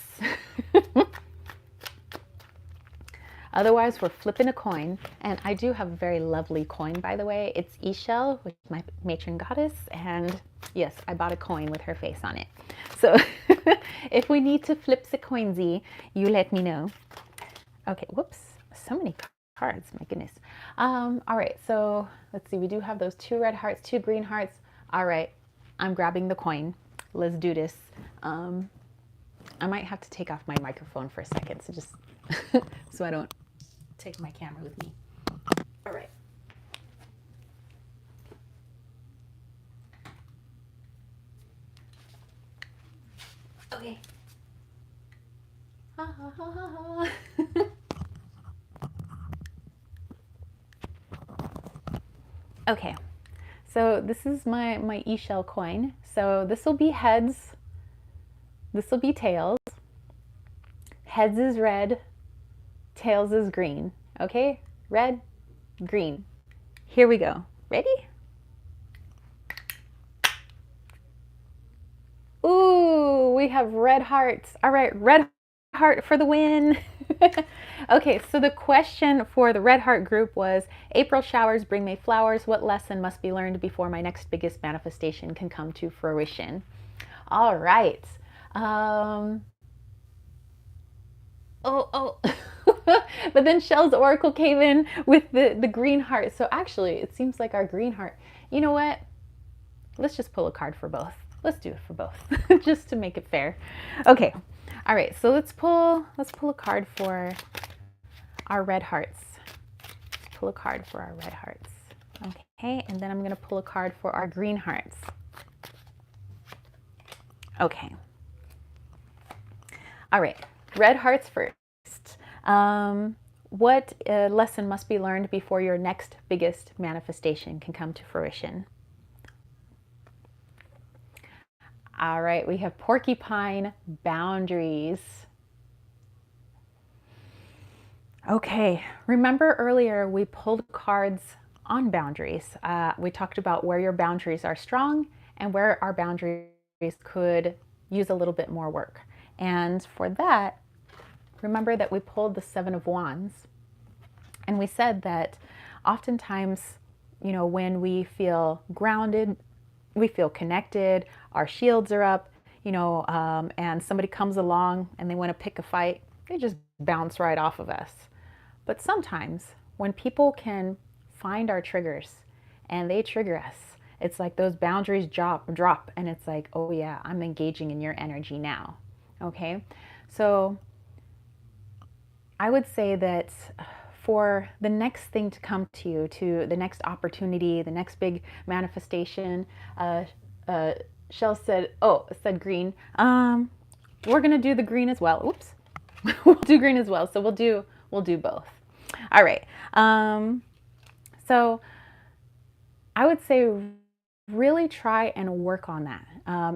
Otherwise, we're flipping a coin. And I do have a very lovely coin, by the way. It's Ishel, which is my matron goddess. And yes, I bought a coin with her face on it. So if we need to flip the coinsy, you let me know. Okay, whoops, so many cards, my goodness. All right, so let's see, we do have those 2 red hearts, 2 green hearts. All right, I'm grabbing the coin. Let's do this. I might have to take off my microphone for a second, so just so I don't take my camera with me. All right. Okay. Ha, ha, ha, ha, ha. Okay, so this is my e-shell coin. So this will be heads, this will be tails. Heads is red, tails is green. Okay, red, green. Here we go. Ready? Ooh, we have red hearts. All right, red heart for the win. Okay, so the question for the red heart group was, April showers bring May flowers. What lesson must be learned before my next biggest manifestation can come to fruition? All right. Oh. But then Shell's Oracle came in with the green heart. So actually, it seems like our green heart, you know what? Let's just pull a card for both. Let's do it for both, just to make it fair. Okay. All right, so let's pull a card for our red hearts. Let's pull a card for our red hearts. Okay, and then I'm going to pull a card for our green hearts. Okay. All right, red hearts first. What lesson must be learned before your next biggest manifestation can come to fruition? All right, we have Porcupine Boundaries. Okay, remember earlier we pulled cards on boundaries. We talked about where your boundaries are strong and where our boundaries could use a little bit more work. And for that, remember that we pulled the Seven of Wands, and we said that oftentimes, when we feel grounded, we feel connected, our shields are up, and somebody comes along and they want to pick a fight, they just bounce right off of us. But sometimes when people can find our triggers and they trigger us, it's like those boundaries drop, and it's like, oh yeah, I'm engaging in your energy now. Okay, so I would say that for the next thing to come to you, to the next opportunity, the next big manifestation, Shell said green. We're gonna do the green as well. Oops, we'll do green as well. So we'll do both. All right. So I would say really try and work on that.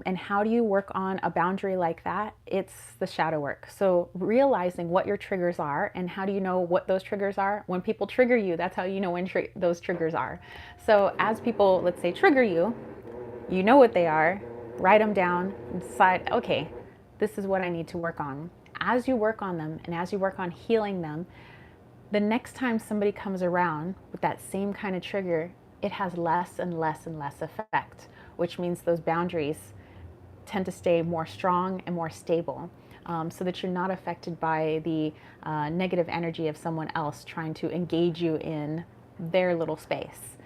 And how do you work on a boundary like that? It's the shadow work. So realizing what your triggers are, and how do you know what those triggers are? When people trigger you, that's how you know when those triggers are. So as people, let's say, trigger you, you know what they are, write them down and decide, okay, this is what I need to work on. As you work on them and as you work on healing them, the next time somebody comes around with that same kind of trigger, it has less and less and less effect, which means those boundaries tend to stay more strong and more stable, so that you're not affected by the negative energy of someone else trying to engage you in their little space.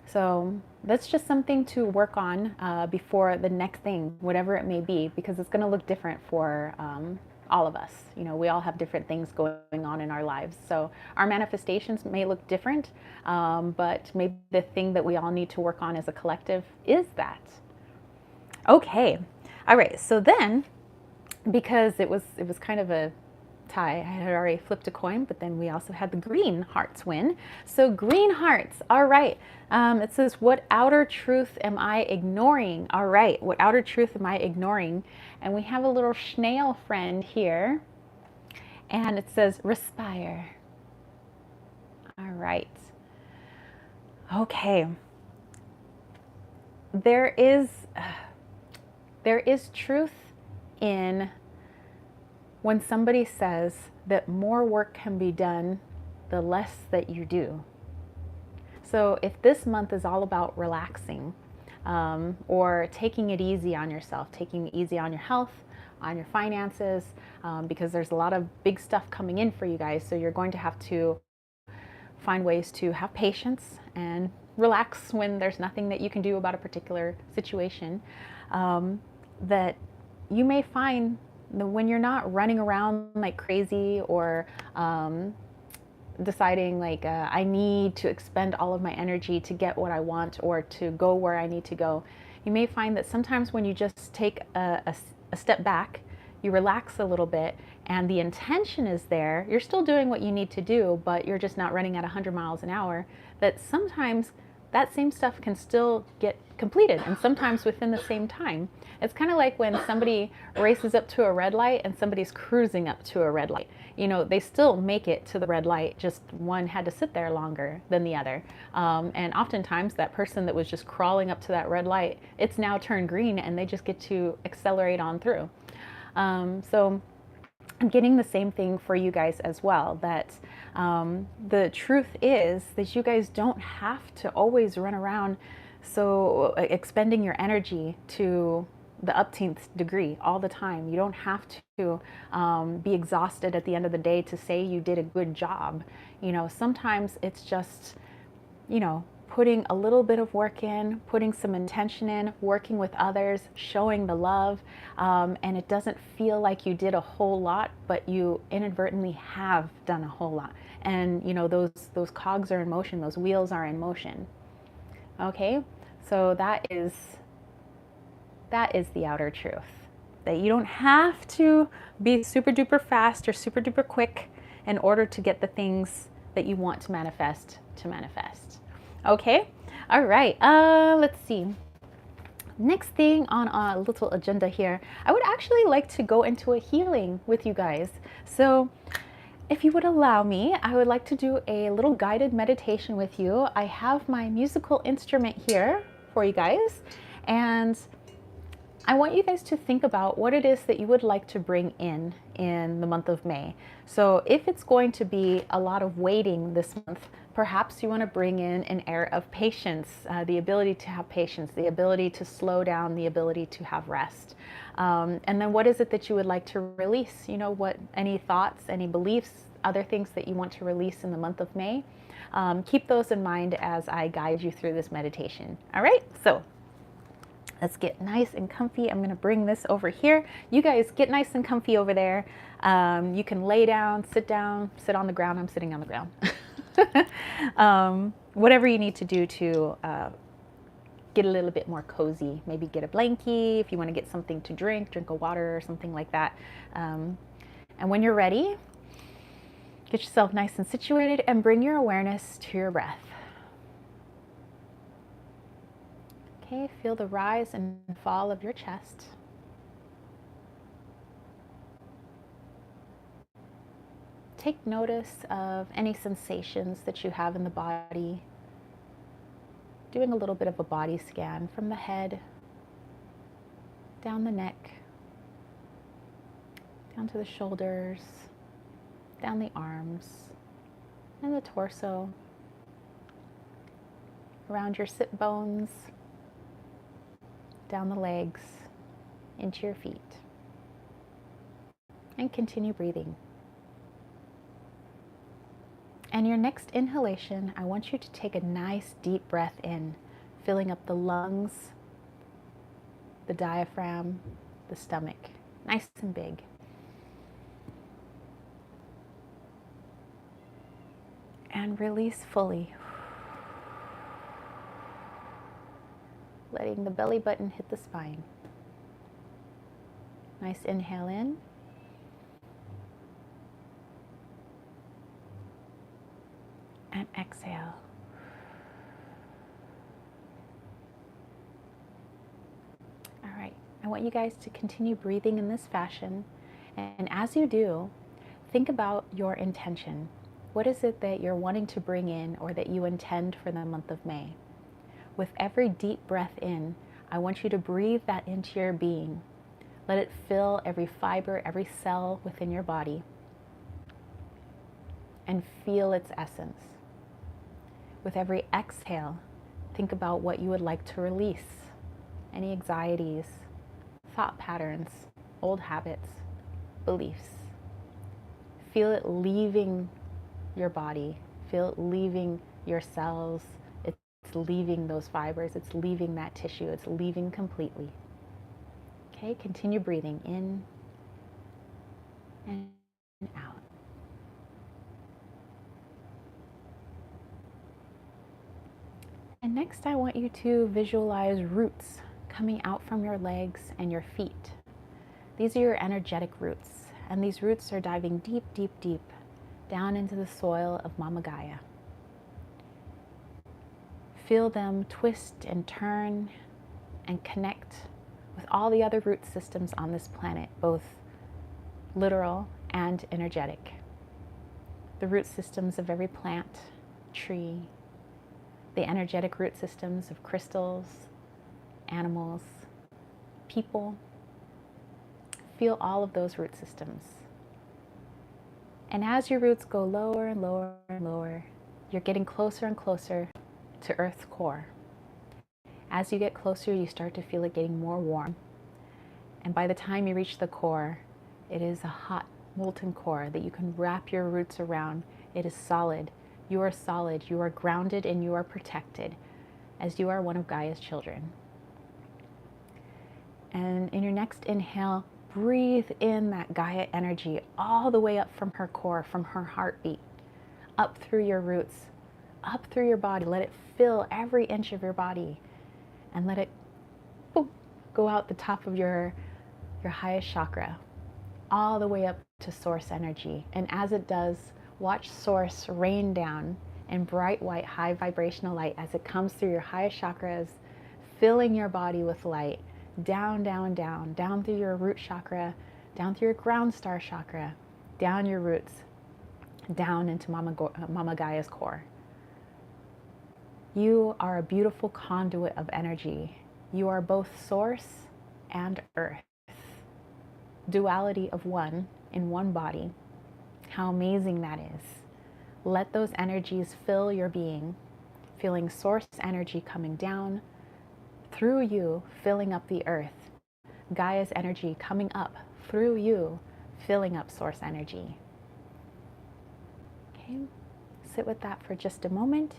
So that's just something to work on before the next thing, whatever it may be, because it's going to look different for all of us. We all have different things going on in our lives. So our manifestations may look different, but maybe the thing that we all need to work on as a collective is that. Okay. All right. So then, because it was kind of a tie, I had already flipped a coin, but then we also had the green hearts win. So green hearts. All right. It says, what outer truth am I ignoring? All right. What outer truth am I ignoring? And we have a little snail friend here, and it says, respire. All right. Okay. There is truth in when somebody says that more work can be done the less that you do. So if this month is all about relaxing, or taking it easy on yourself, taking it easy on your health, on your finances, because there's a lot of big stuff coming in for you guys, so you're going to have to find ways to have patience and relax when there's nothing that you can do about a particular situation, that you may find that when you're not running around like crazy, or deciding like I need to expend all of my energy to get what I want or to go where I need to go, you may find that sometimes when you just take a step back, you relax a little bit, and the intention is there, you're still doing what you need to do, but you're just not running at 100 miles an hour, that sometimes that same stuff can still get completed, and sometimes within the same time. It's kind of like when somebody races up to a red light and somebody's cruising up to a red light. They still make it to the red light, just one had to sit there longer than the other. And oftentimes that person that was just crawling up to that red light, it's now turned green and they just get to accelerate on through. So I'm getting the same thing for you guys as well, that the truth is that you guys don't have to always run around so expending your energy to the upteenth degree all the time. You don't have to be exhausted at the end of the day to say you did a good job. Sometimes it's just, putting a little bit of work in, putting some intention in, working with others, showing the love, and it doesn't feel like you did a whole lot, but you inadvertently have done a whole lot. And those cogs are in motion, those wheels are in motion. Okay, so that is the outer truth. That you don't have to be super duper fast or super duper quick in order to get the things that you want to manifest. Okay, all right, let's see. Next thing on our little agenda here, I would actually like to go into a healing with you guys. So if you would allow me, I would like to do a little guided meditation with you. I have my musical instrument here for you guys, and I want you guys to think about what it is that you would like to bring in the month of May. So if it's going to be a lot of waiting this month, perhaps you want to bring in an air of patience, the ability to have patience, the ability to slow down, the ability to have rest. And then what is it that you would like to release? You know, what, any thoughts, any beliefs, other things that you want to release in the month of May? Keep those in mind as I guide you through this meditation. All right, so let's get nice and comfy. I'm gonna bring this over here. You guys get nice and comfy over there. You can lay down, sit on the ground. I'm sitting on the ground. Whatever you need to do to get a little bit more cozy. Maybe get a blankie if you want to get something to drink a water or something like that. And when you're ready, get yourself nice and situated and bring your awareness to your breath. Okay, feel the rise and fall of your chest. Take notice of any sensations that you have in the body. Doing a little bit of a body scan from the head, down the neck, down to the shoulders, down the arms, and the torso, around your sit bones, down the legs, into your feet. And continue breathing. And your next inhalation, I want you to take a nice deep breath in, filling up the lungs, the diaphragm, the stomach, nice and big. And release fully. Letting the belly button hit the spine. Nice inhale in. And exhale. All right, I want you guys to continue breathing in this fashion. And as you do, think about your intention. What is it that you're wanting to bring in or that you intend for the month of May? With every deep breath in, I want you to breathe that into your being. Let it fill every fiber, every cell within your body, and feel its essence. With every exhale, think about what you would like to release. Any anxieties, thought patterns, old habits, beliefs. Feel it leaving your body. Feel it leaving your cells. It's leaving those fibers. It's leaving that tissue. It's leaving completely. Okay, continue breathing in and out. And next, I want you to visualize roots coming out from your legs and your feet. These are your energetic roots, and these roots are diving deep, deep, deep down into the soil of Mama Gaia. Feel them twist and turn and connect with all the other root systems on this planet, both literal and energetic. The root systems of every plant, tree, the energetic root systems of crystals, animals, people. Feel all of those root systems. And as your roots go lower and lower and lower, you're getting closer and closer to Earth's core. As you get closer, you start to feel it getting more warm. And by the time you reach the core, it is a hot, molten core that you can wrap your roots around. It is solid. You are solid. You are grounded and you are protected as you are one of Gaia's children. And in your next inhale, breathe in that Gaia energy all the way up from her core, from her heartbeat, up through your roots, up through your body. Let it fill every inch of your body and let it boom, go out the top of your highest chakra, all the way up to source energy. And as it does, watch source rain down in bright white high vibrational light as it comes through your highest chakras, filling your body with light, down, down, down, down through your root chakra, down through your ground star chakra, down your roots, down into Mama Gaia's core. You are a beautiful conduit of energy. You are both source and earth. Duality of one in one body. How amazing that is. Let those energies fill your being, feeling source energy coming down through you, filling up the earth. Gaia's energy coming up through you, filling up source energy. Okay, sit with that for just a moment.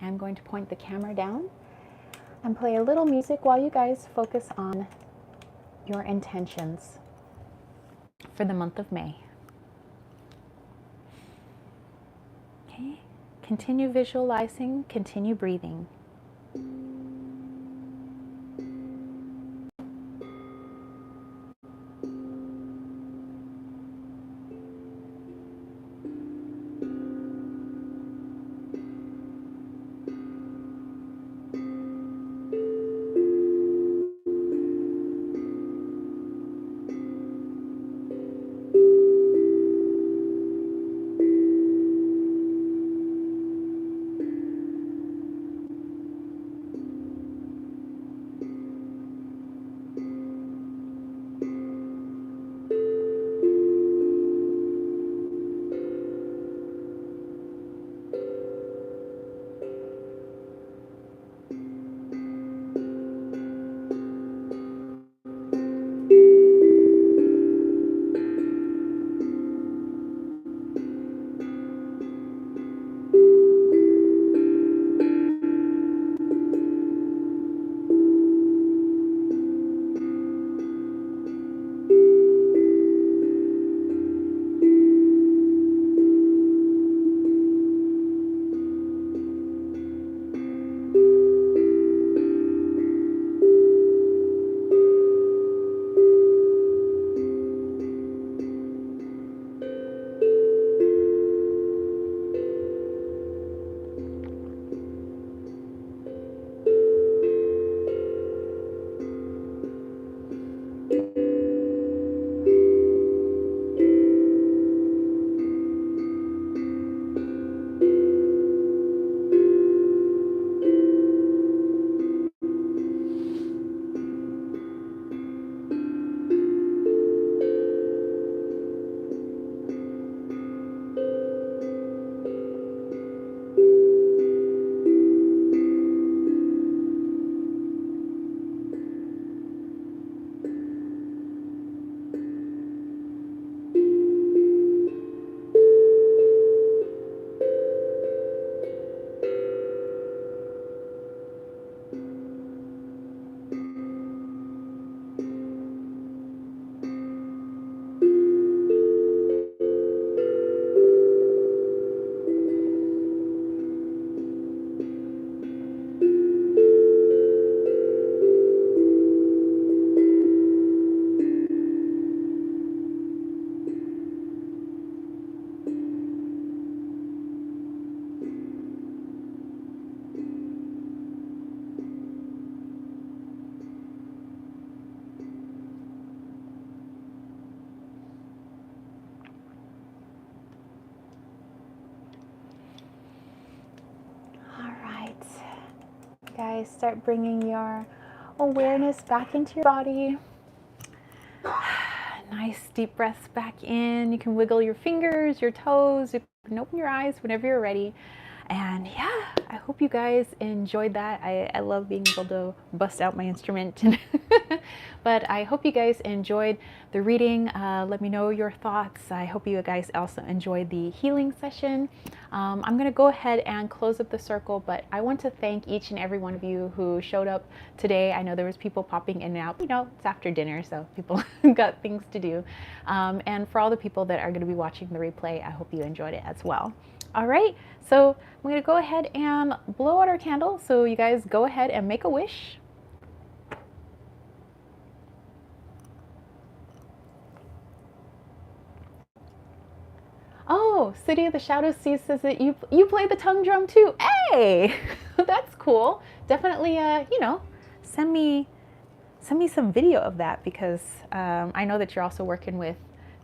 I'm going to point the camera down and play a little music while you guys focus on your intentions for the month of May. Okay, continue visualizing, continue breathing. Guys, start bringing your awareness back into your body. Nice deep breaths back in. You can wiggle your fingers, your toes. You can open your eyes whenever you're ready. And yeah, I hope you guys enjoyed that. I love being able to bust out my instrument. But I hope you guys enjoyed the reading. Let me know your thoughts. I hope you guys also enjoyed the healing session. I'm going to go ahead and close up the circle, but I want to thank each and every one of you who showed up today. I know there was people popping in and out. You know, it's after dinner, so people got things to do. And for all the people that are going to be watching the replay, I hope you enjoyed it as well. All right, so I'm going to go ahead and blow out our candle. So you guys go ahead and make a wish. Oh, City of the Shadow Sea says that you play the tongue drum too. Hey, that's cool. Definitely, you know, send me some video of that, because I know that you're also working with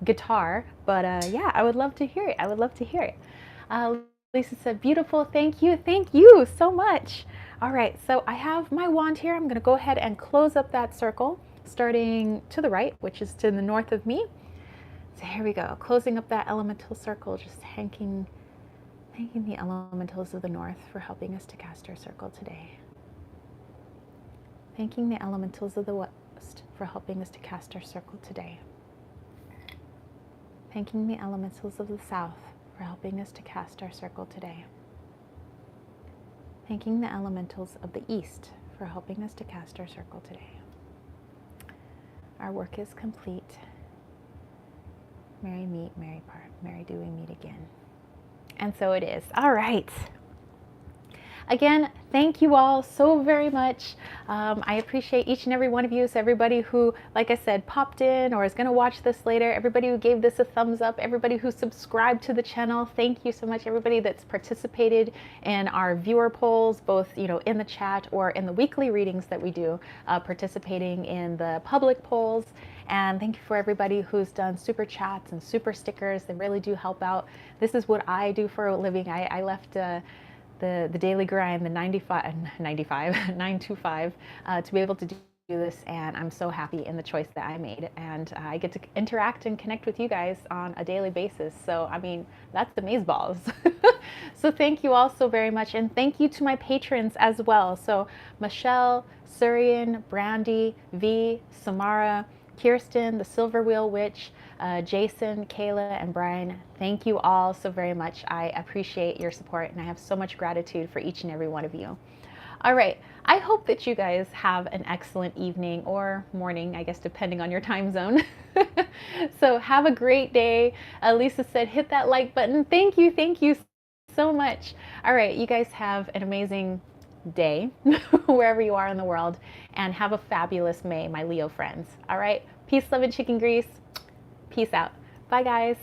guitar. But yeah, I would love to hear it. I would love to hear it. Lisa said, beautiful. Thank you. Thank you so much. All right, so I have my wand here. I'm going to go ahead and close up that circle, starting to the right, which is to the north of me. So here we go, closing up that elemental circle, just thanking the elementals of the north for helping us to cast our circle today. Thanking the elementals of the west for helping us to cast our circle today. Thanking the elementals of the south for helping us to cast our circle today. Thanking the elementals of the east for helping us to cast our circle today. Our work is complete. Merry meet, merry part. Merry do we meet again. And so it is. All right. Again, thank you all so very much. I appreciate each and every one of you. So everybody who, like I said, popped in or is going to watch this later, everybody who gave this a thumbs up, everybody who subscribed to the channel, thank you so much. Everybody that's participated in our viewer polls, both in the chat or in the weekly readings that we do, participating in the public polls. And thank you for everybody who's done super chats and super stickers. They really do help out. This is what I do for a living. I left the daily grind, the 9 to 5, to be able to do this, and I'm so happy in the choice that I made, and I get to interact and connect with you guys on a daily basis. So I mean, that's the amazeballs. So thank you all so very much, and thank you to my patrons as well. So Michelle, Surian, Brandy, V, Samara, Kirsten, the Silver Wheel Witch, Jason, Kayla, and Brian, thank you all so very much. I appreciate your support, and I have so much gratitude for each and every one of you. All right, I hope that you guys have an excellent evening or morning, I guess, depending on your time zone. So have a great day. Lisa said, hit that like button. Thank you so much. All right, you guys have an amazing day wherever you are in the world, and have a fabulous May, my Leo friends. All right, peace, love, and chicken grease. Peace out. Bye, guys.